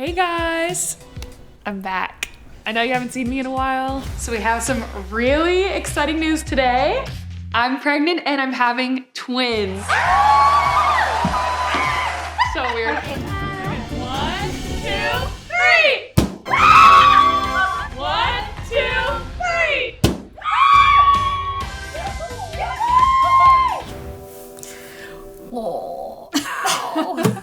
Hey guys, I'm back. I know you haven't seen me in a while, so we have some really exciting news today. I'm pregnant and I'm having twins. So weird. Okay. 1, 2, 3. 1, 2, 3. Oh, ow.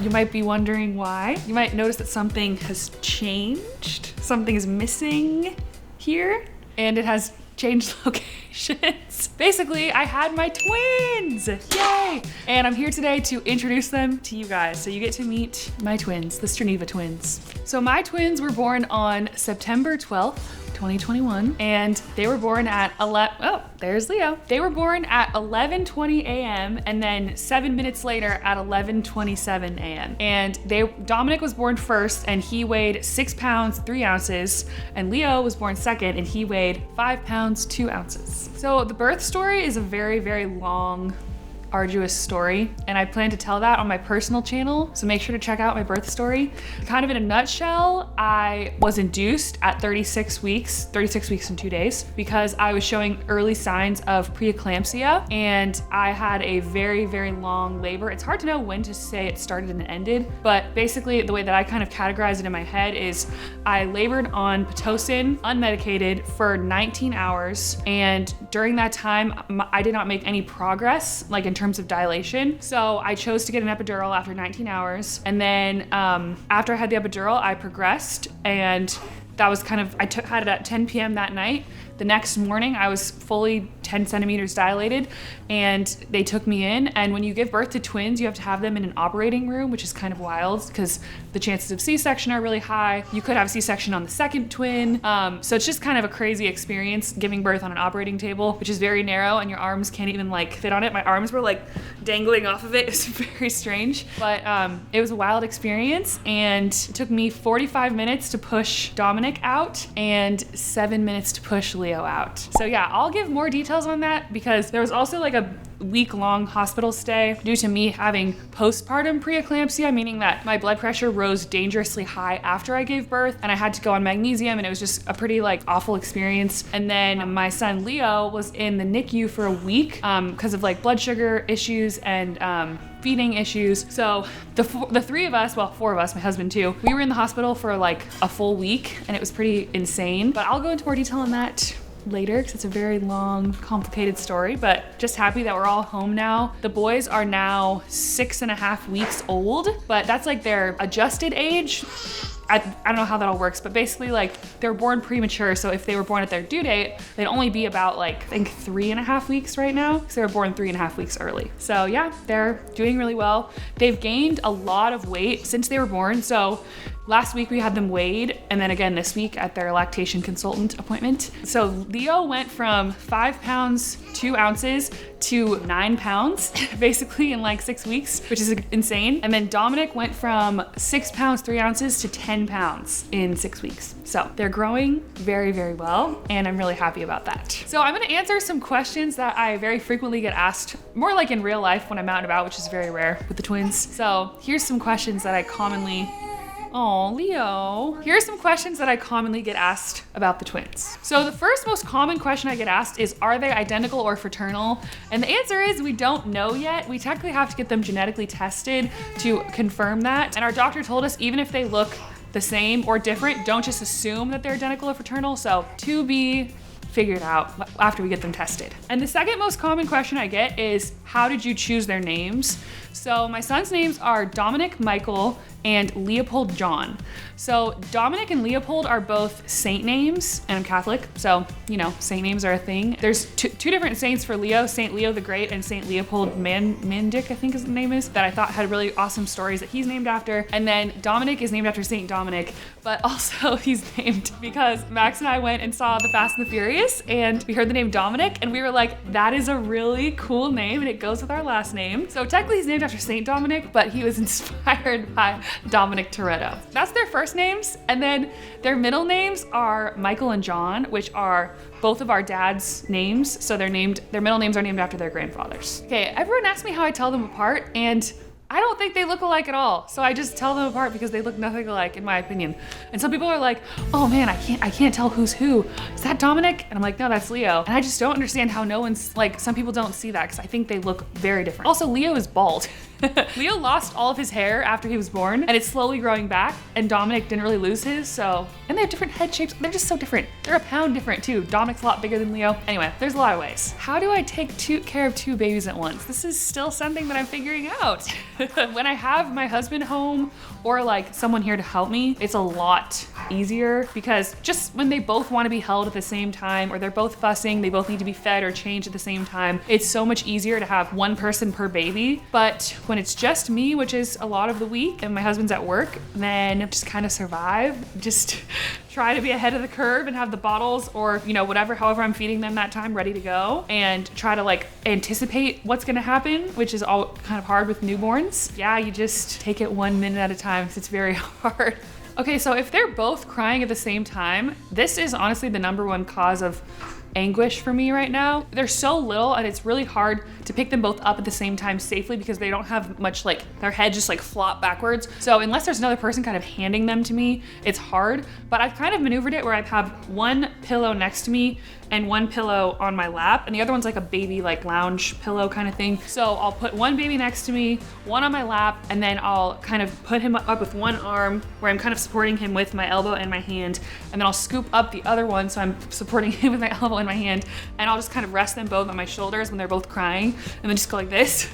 You might be wondering why. You might notice that something has changed. Something is missing here, and it has changed locations. Basically, I had my twins, yay! And I'm here today to introduce them to you guys. So you get to meet my twins, the Straniva twins. So my twins were born on September 12th, 2021, and they were born at there's Leo. They were born at 11:20 a.m. and then 7 minutes later at 11:27 a.m. And Dominic was born first and he weighed 6 pounds, 3 ounces, and Leo was born second and he weighed 5 pounds, 2 ounces. So the birth story is a very, very long, arduous story, and I plan to tell that on my personal channel, so make sure to check out my birth story. Kind of in a nutshell, I was induced at 36 weeks and 2 days, because I was showing early signs of preeclampsia, and I had a very, very long labor. It's hard to know when to say it started and ended, but basically the way that I kind of categorize it in my head is I labored on Pitocin, unmedicated, for 19 hours, and during that time, I did not make any progress, like in terms of dilation. So I chose to get an epidural after 19 hours. And then after I had the epidural, I progressed, and that was kind of, had it at 10 p.m. that night. The next morning, I was fully 10 centimeters dilated, and they took me in. And when you give birth to twins, you have to have them in an operating room, which is kind of wild because the chances of C-section are really high. You could have C-section on the second twin. So it's just kind of a crazy experience giving birth on an operating table, which is very narrow, and your arms can't even like fit on it. My arms were like dangling off of it. It was very strange, but it was a wild experience, and it took me 45 minutes to push Dominic out and 7 minutes to push Leo out. So yeah, I'll give more details on that because there was also like a week-long hospital stay due to me having postpartum preeclampsia, meaning that my blood pressure rose dangerously high after I gave birth, and I had to go on magnesium, and it was just a pretty like awful experience. And then my son Leo was in the NICU for a week because of like blood sugar issues and feeding issues. So the three of us, well, 4 of us, my husband too, we were in the hospital for like a full week, and it was pretty insane. But I'll go into more detail on that later because it's a very long, complicated story, but just happy that we're all home now. The boys are now 6.5 weeks old, but that's like their adjusted age. I don't know how that all works, but basically like they're born premature. So if they were born at their due date, they'd only be about like, I think 3.5 weeks right now, because they were born 3.5 weeks early. So yeah, they're doing really well. They've gained a lot of weight since they were born. So last week we had them weighed, and then again this week at their lactation consultant appointment. So Leo went from 5 pounds, 2 ounces to 9 pounds, basically in like 6 weeks, which is insane. And then Dominic went from 6 pounds, 3 ounces to 10 pounds in 6 weeks. So they're growing very, very well, and I'm really happy about that. So I'm gonna answer some questions that I very frequently get asked, more like in real life when I'm out and about, which is very rare with the twins. So here's some questions that I commonly Oh, Leo. Here are some questions that I commonly get asked about the twins. So the first most common question I get asked is, are they identical or fraternal? And the answer is we don't know yet. We technically have to get them genetically tested to confirm that. And our doctor told us even if they look the same or different, don't just assume that they're identical or fraternal. So to be figured out after we get them tested. And the second most common question I get is, how did you choose their names? So my son's names are Dominic Michael and Leopold John. So Dominic and Leopold are both saint names, and I'm Catholic, so you know, saint names are a thing. There's two different saints for Leo, Saint Leo the Great and Saint Leopold Mandic, I think his name is, that I thought had really awesome stories that he's named after. And then Dominic is named after Saint Dominic, but also he's named because Max and I went and saw The Fast and the Furious, and we heard the name Dominic, and we were like, that is a really cool name, and it goes with our last name. So technically he's named after Saint Dominic, but he was inspired by Dominic Toretto. That's their first names, and then their middle names are Michael and John, which are both of our dad's names. So their middle names are named after their grandfathers. Okay, everyone asks me how I tell them apart, and I don't think they look alike at all. So I just tell them apart because they look nothing alike, in my opinion. And some people are like, oh man, I can't tell who's who. Is that Dominic? And I'm like, no, that's Leo. And I just don't understand how no one's like, some people don't see that because I think they look very different. Also, Leo is bald. Leo lost all of his hair after he was born and it's slowly growing back, and Dominic didn't really lose his, so. And they have different head shapes. They're just so different. They're a pound different too. Dominic's a lot bigger than Leo. Anyway, there's a lot of ways. How do I take care of two babies at once? This is still something that I'm figuring out. When I have my husband home or like someone here to help me, it's a lot easier because just when they both want to be held at the same time, or they're both fussing, they both need to be fed or changed at the same time, it's so much easier to have one person per baby. But when it's just me, which is a lot of the week, and my husband's at work, then just kind of survive, just try to be ahead of the curve and have the bottles or, you know, however I'm feeding them that time ready to go, and try to like anticipate what's gonna happen, which is all kind of hard with newborns. Yeah, you just take it 1 minute at a time because it's very hard. Okay, so if they're both crying at the same time, this is honestly the #1 cause of anguish for me right now. They're so little and it's really hard to pick them both up at the same time safely because they don't have much, like their head just like flop backwards. So unless there's another person kind of handing them to me, it's hard. But I've kind of maneuvered it where I have one pillow next to me and one pillow on my lap, and the other one's like a baby like lounge pillow kind of thing. So I'll put one baby next to me, one on my lap, and then I'll kind of put him up with one arm where I'm kind of supporting him with my elbow and my hand, and then I'll scoop up the other one so I'm supporting him with my elbow and my hand, and I'll just kind of rest them both on my shoulders when they're both crying, and then just go like this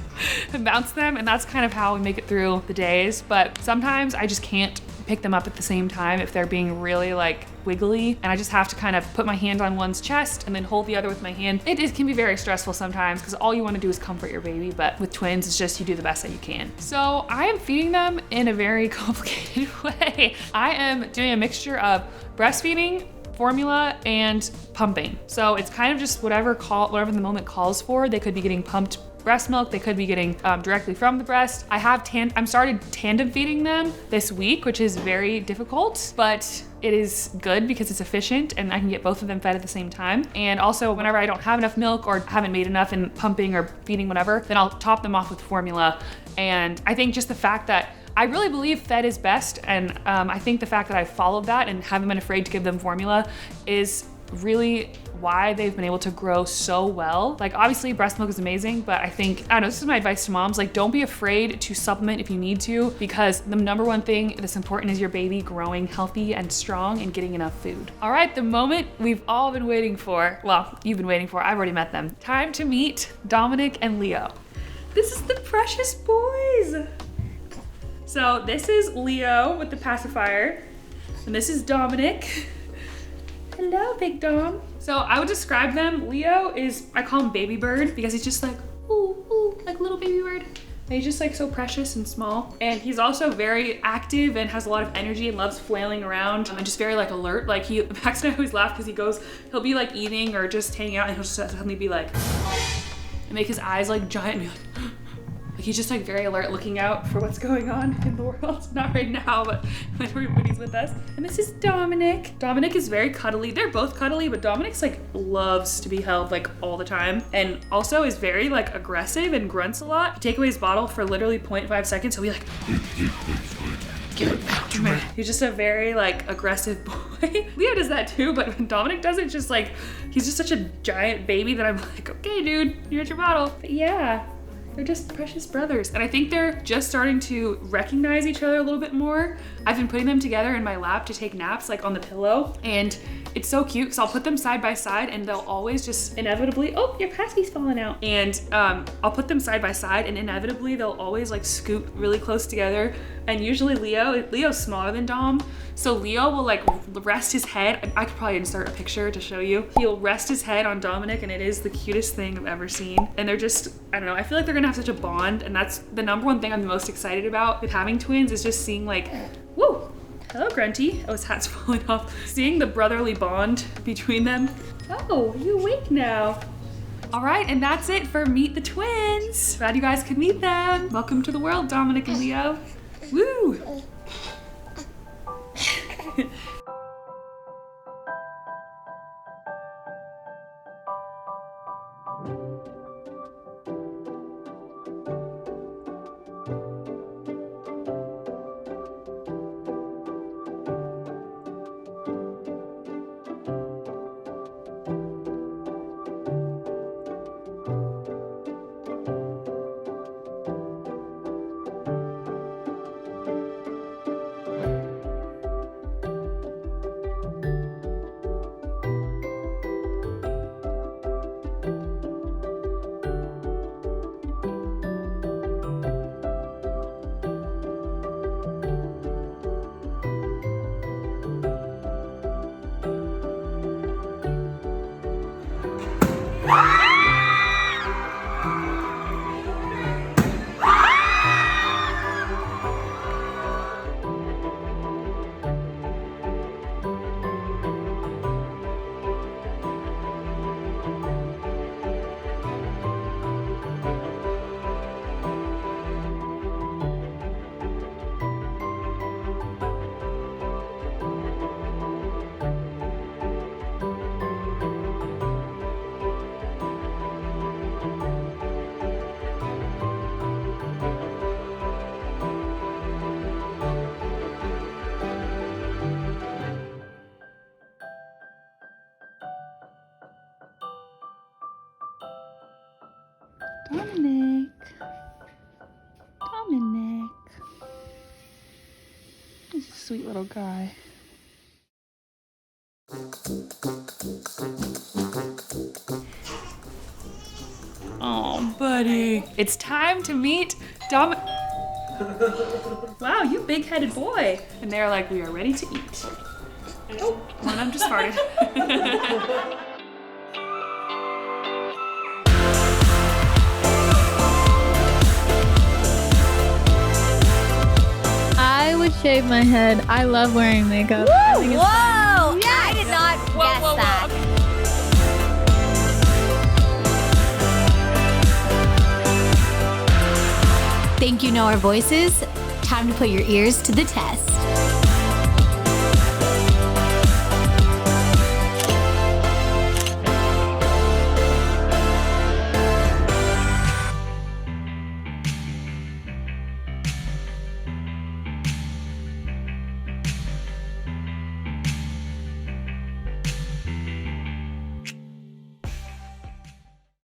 and bounce them, and that's kind of how we make it through the days. But sometimes I just can't pick them up at the same time if they're being really like wiggly, and I just have to kind of put my hand on one's chest and then hold the other with my hand. It can be very stressful sometimes because all you want to do is comfort your baby, but with twins it's just you do the best that you can. So I am feeding them in a very complicated way. I am doing a mixture of breastfeeding, formula, and pumping. So it's kind of just whatever the moment calls for. They could be getting pumped breast milk, they could be getting directly from the breast. I'm started tandem feeding them this week, which is very difficult, but it is good because it's efficient and I can get both of them fed at the same time. And also whenever I don't have enough milk or haven't made enough in pumping or feeding whatever, then I'll top them off with formula. And I think just the fact that I really believe fed is best, and I think the fact that I followed that and haven't been afraid to give them formula is really why they've been able to grow so well. Like obviously breast milk is amazing, but I don't know, this is my advice to moms, like don't be afraid to supplement if you need to, because the #1 thing that's important is your baby growing healthy and strong and getting enough food. All right, the moment we've all been waiting for, well, you've been waiting for, I've already met them. Time to meet Dominic and Leo. This is the precious boys. So this is Leo with the pacifier, and this is Dominic. Hello, Big Dom. So I would describe them. Leo is, I call him baby bird because he's just like, ooh, ooh, like a little baby bird. And he's just like so precious and small. And he's also very active and has a lot of energy and loves flailing around and just very like alert. Like Max and I always laugh because he'll be like eating or just hanging out and he'll just suddenly be like, and make his eyes like giant and be like, he's just like very alert, looking out for what's going on in the world. Not right now, but when he's with us. And this is Dominic. Dominic is very cuddly. They're both cuddly, but Dominic's like loves to be held like all the time. And also is very like aggressive and grunts a lot. You take away his bottle for literally 0.5 seconds, he'll be like, give it back to me. He's just a very like aggressive boy. Leo does that too, but when Dominic does it, just like, he's just such a giant baby that I'm like, okay, dude, you're at your bottle. But yeah. They're just precious brothers. And I think they're just starting to recognize each other a little bit more. I've been putting them together in my lap to take naps, like on the pillow. And it's so cute because I'll put them side by side and they'll always just inevitably, oh, your passy's falling out. And I'll put them side by side and inevitably they'll always like scoot really close together. And usually Leo's smaller than Dom. So Leo will like rest his head. I could probably insert a picture to show you. He'll rest his head on Dominic and it is the cutest thing I've ever seen. And they're just, I don't know, I feel like they're gonna have such a bond, and that's the #1 thing I'm the most excited about with having twins is just seeing like, whoa, hello Grunty. Oh, his hat's falling off. Seeing the brotherly bond between them. Oh, you awake now. All right, and that's it for Meet the Twins. Glad you guys could meet them. Welcome to the world, Dominic and Leo. Woo! Dominic. He's a sweet little guy. Oh, buddy. It's time to meet Dominic. Wow, you big-headed boy. And they're like, we are ready to eat. Oh, one of them just farted. I would shave my head. I love wearing makeup. Woo! Whoa! Yeah, I did not guess that. Think you know our voices? Time to put your ears to the test.